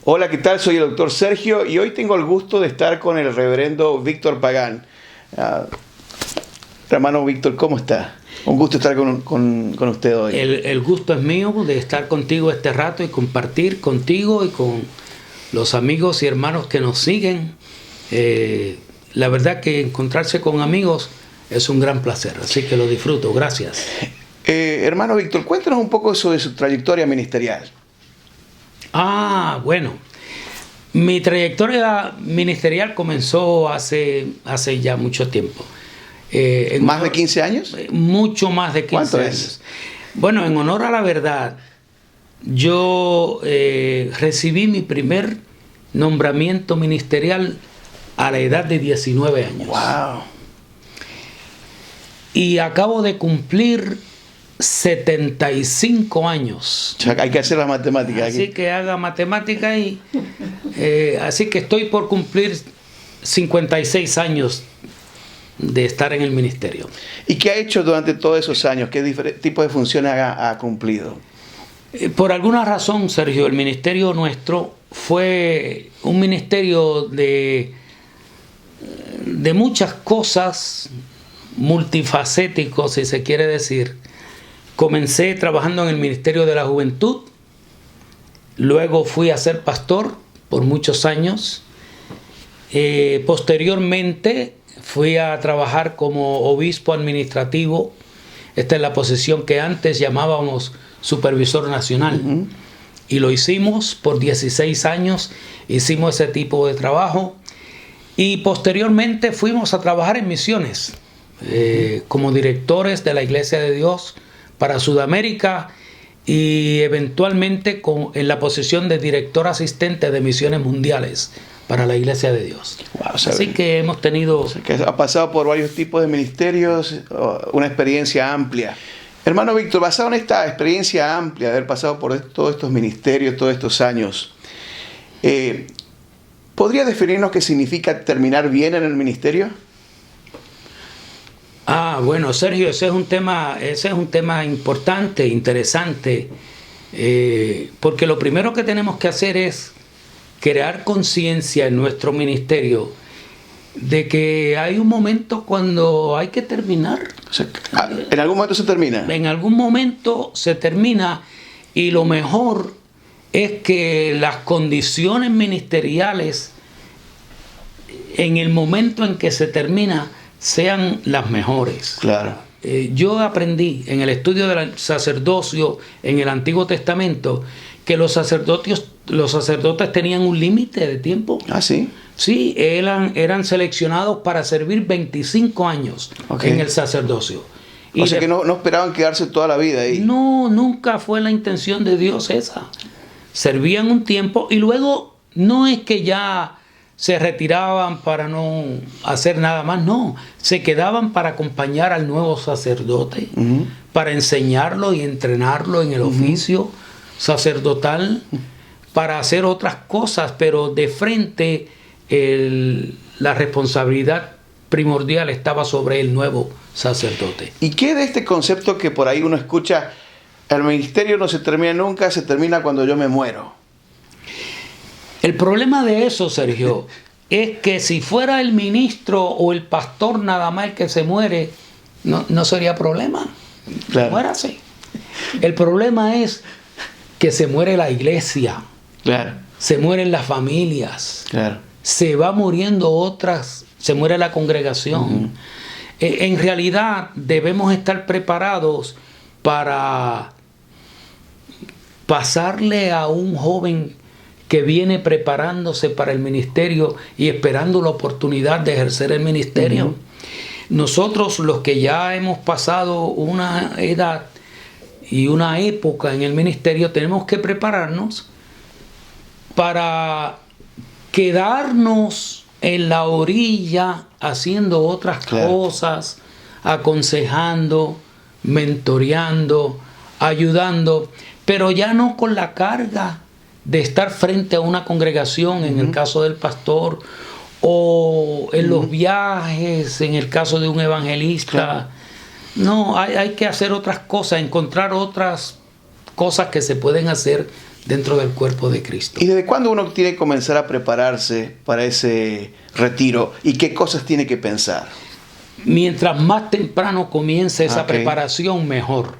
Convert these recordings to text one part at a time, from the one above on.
Hola, ¿qué tal? Soy el doctor Sergio y hoy tengo el gusto de estar con el reverendo Víctor Pagán. Hermano Víctor, ¿cómo está? Un gusto estar con usted hoy. El gusto es mío de estar contigo este rato y compartir contigo y con los amigos y hermanos que nos siguen. La verdad que encontrarse con amigos es un gran placer, así que lo disfruto. Gracias. Hermano Víctor, cuéntanos un poco sobre su trayectoria ministerial. Bueno, mi trayectoria ministerial comenzó hace ya mucho tiempo. ¿Más de 15 años? Mucho más de 15 ¿Cuánto años. es? Bueno, en honor a la verdad, yo recibí mi primer nombramiento ministerial a la edad de 19 años. ¡Wow! Y acabo de cumplir 75 años. Hay que hacer las matemáticas Así aquí. que haga matemática y así que estoy por cumplir 56 años de estar en el ministerio. ¿Y qué ha hecho durante todos esos años? ¿Qué tipo de funciones ha cumplido? Por alguna razón, Sergio, el ministerio nuestro fue un ministerio de muchas cosas, multifacético, si se quiere decir. Comencé trabajando en el Ministerio de la Juventud, luego fui a ser pastor por muchos años. Posteriormente fui a trabajar como obispo administrativo. Esta es la posición que antes llamábamos supervisor nacional. Uh-huh. Y lo hicimos por 16 años, hicimos ese tipo de trabajo. Y posteriormente fuimos a trabajar en misiones como directores de la Iglesia de Dios para Sudamérica y eventualmente en la posición de director asistente de misiones mundiales para la Iglesia de Dios. Wow, así que hemos tenido... que ha pasado por varios tipos de ministerios, una experiencia amplia. Hermano Víctor, basado en esta experiencia amplia de haber pasado por todos estos ministerios, todos estos años, ¿podría definirnos qué significa terminar bien en el ministerio? Bueno, Sergio, ese es un tema importante, interesante, porque lo primero que tenemos que hacer es crear conciencia en nuestro ministerio de que hay un momento cuando hay que terminar. O sea, ¿en algún momento se termina? En algún momento se termina y lo mejor es que las condiciones ministeriales en el momento en que se termina sean las mejores. Claro. Yo aprendí en el estudio del sacerdocio en el Antiguo Testamento que los sacerdotes tenían un límite de tiempo. ¿Ah, sí? Sí, eran seleccionados para servir 25 años en el sacerdocio. O sea que no esperaban quedarse toda la vida ahí. No, nunca fue la intención de Dios esa. Servían un tiempo y luego no es que ya se retiraban para no hacer nada más, no. Se quedaban para acompañar al nuevo sacerdote, uh-huh, para enseñarlo y entrenarlo en el oficio sacerdotal, para hacer otras cosas, pero de frente la responsabilidad primordial estaba sobre el nuevo sacerdote. ¿Y qué de este concepto que por ahí uno escucha, el ministerio no se termina nunca, se termina cuando yo me muero? El problema de eso, Sergio, es que si fuera el ministro o el pastor nada más el que se muere, no sería problema. Claro. Muérase. El problema es que se muere la iglesia. Claro. Se mueren las familias. Claro. Se va muriendo otras, se muere la congregación. Uh-huh. En realidad debemos estar preparados para pasarle a un joven que viene preparándose para el ministerio y esperando la oportunidad de ejercer el ministerio. Uh-huh. Nosotros, los que ya hemos pasado una edad y una época en el ministerio, tenemos que prepararnos para quedarnos en la orilla haciendo otras cosas, aconsejando, mentoreando, ayudando, pero ya no con la carga de estar frente a una congregación, en el caso del pastor, o en los viajes, en el caso de un evangelista. No, hay que hacer otras cosas, encontrar otras cosas que se pueden hacer dentro del cuerpo de Cristo. ¿Y desde cuándo uno tiene que comenzar a prepararse para ese retiro? ¿Y qué cosas tiene que pensar? Mientras más temprano comience esa preparación, mejor.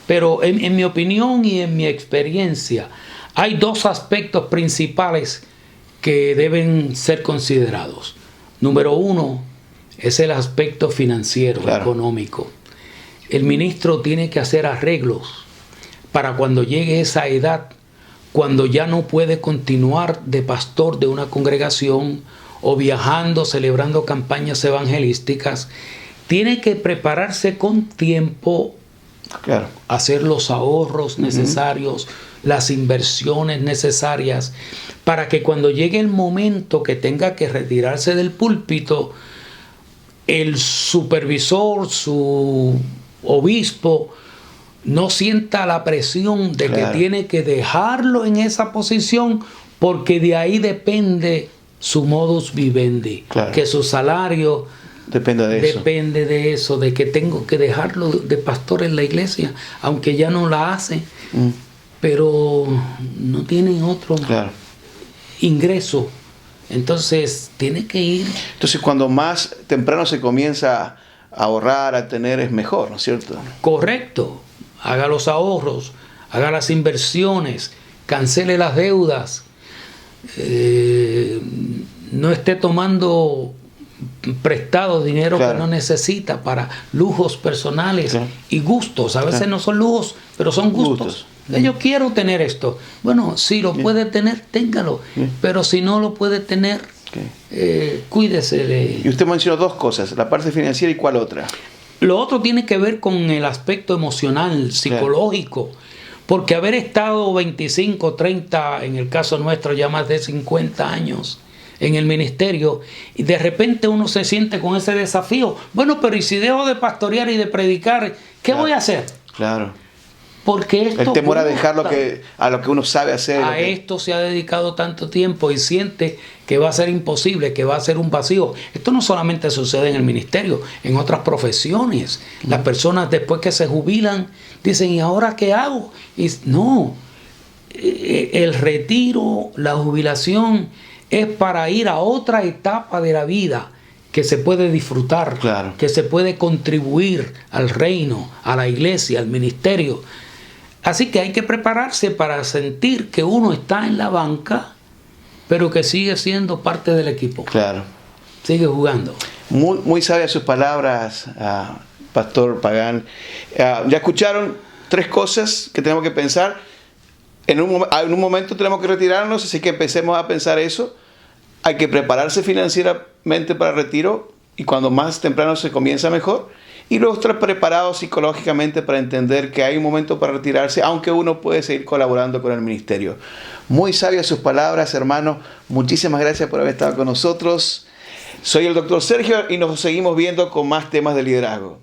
Pero en mi opinión y en mi experiencia, hay dos aspectos principales que deben ser considerados. Número uno es el aspecto financiero, económico. El ministro tiene que hacer arreglos para cuando llegue esa edad, cuando ya no puede continuar de pastor de una congregación o viajando, celebrando campañas evangelísticas, tiene que prepararse con tiempo, hacer los ahorros necesarios, las inversiones necesarias, para que cuando llegue el momento que tenga que retirarse del púlpito, el supervisor, su obispo, no sienta la presión de que tiene que dejarlo en esa posición, porque de ahí depende su modus vivendi, que su salario depende de eso, de que tengo que dejarlo de pastor en la iglesia, aunque ya no la hace, pero no tiene otro ingreso. Entonces tiene que ir. Entonces cuando más temprano se comienza a ahorrar, a tener, es mejor, ¿no es cierto? Correcto. Haga los ahorros, haga las inversiones, cancele las deudas, no esté tomando prestado dinero que no necesita para lujos personales y gustos. A veces no son lujos, pero son gustos. Yo quiero tener esto. Bueno, si lo puede tener, téngalo. Pero si no lo puede tener, cuídese de... Y usted mencionó dos cosas, la parte financiera y ¿cuál otra? Lo otro tiene que ver con el aspecto emocional, psicológico. Porque haber estado 25, 30, en el caso nuestro ya más de 50 años en el ministerio, y de repente uno se siente con ese desafío. Bueno, pero ¿y si dejo de pastorear y de predicar? ¿Qué voy a hacer? Claro. Porque esto el temor a dejar a lo que uno sabe hacer. A esto se ha dedicado tanto tiempo y siente que va a ser imposible, que va a ser un vacío. Esto no solamente sucede en el ministerio, en otras profesiones. Las personas después que se jubilan dicen, ¿y ahora qué hago? Y no, el retiro, la jubilación es para ir a otra etapa de la vida que se puede disfrutar, que se puede contribuir al reino, a la iglesia, al ministerio. Así que hay que prepararse para sentir que uno está en la banca, pero que sigue siendo parte del equipo. Sigue jugando. Muy, muy sabias sus palabras, Pastor Pagán. Ya escucharon tres cosas que tenemos que pensar. En un momento tenemos que retirarnos, así que empecemos a pensar eso. Hay que prepararse financieramente para el retiro y cuando más temprano se comienza mejor. Y luego estar preparado psicológicamente para entender que hay un momento para retirarse, aunque uno puede seguir colaborando con el ministerio. Muy sabias sus palabras, hermanos. Muchísimas gracias por haber estado con nosotros. Soy el Dr. Sergio y nos seguimos viendo con más temas de liderazgo.